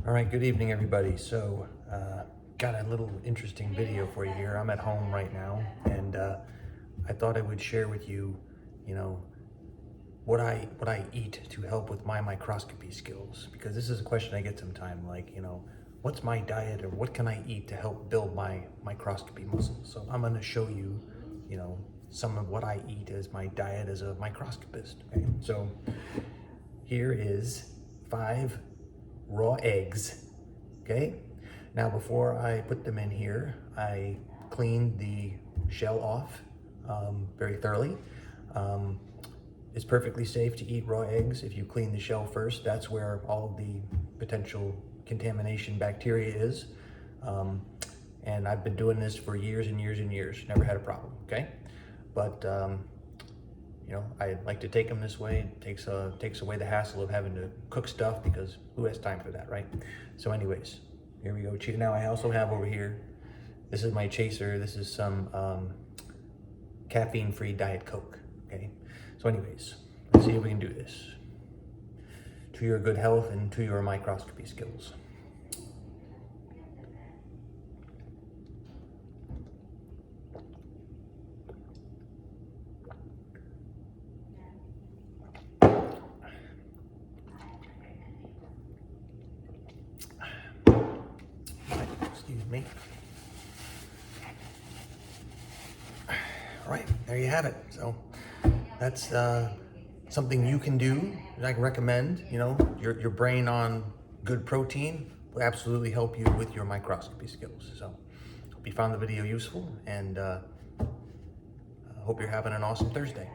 All right, good evening, everybody. So, got a little interesting video for you here. I'm at home right now, and I thought I would share with you, what I eat to help with my microscopy skills. Because this is a question I get sometimes, like, what's my diet, or what can I eat to help build my microscopy muscles? So I'm going to show you, some of what I eat as my diet as a microscopist. Okay? So here is 5 raw eggs. Okay, now before I put them in here, I cleaned the shell off very thoroughly. It's perfectly safe to eat raw eggs if you clean the shell first. That's where all the potential contamination bacteria is. And I've been doing this for years and years and years, never had a problem. Okay, but I like to take them this way. It takes away the hassle of having to cook stuff, because who has time for that, right? So anyways, here we go. Now I also have over here, this is my chaser. This is some caffeine-free Diet Coke, okay? So anyways, let's see if we can do this. To your good health and to your microscopy skills. Excuse me. All right, there you have it. So that's something you can do that I can recommend. Your brain on good protein will absolutely help you with your microscopy skills. So hope you found the video useful, and hope you're having an awesome Thursday.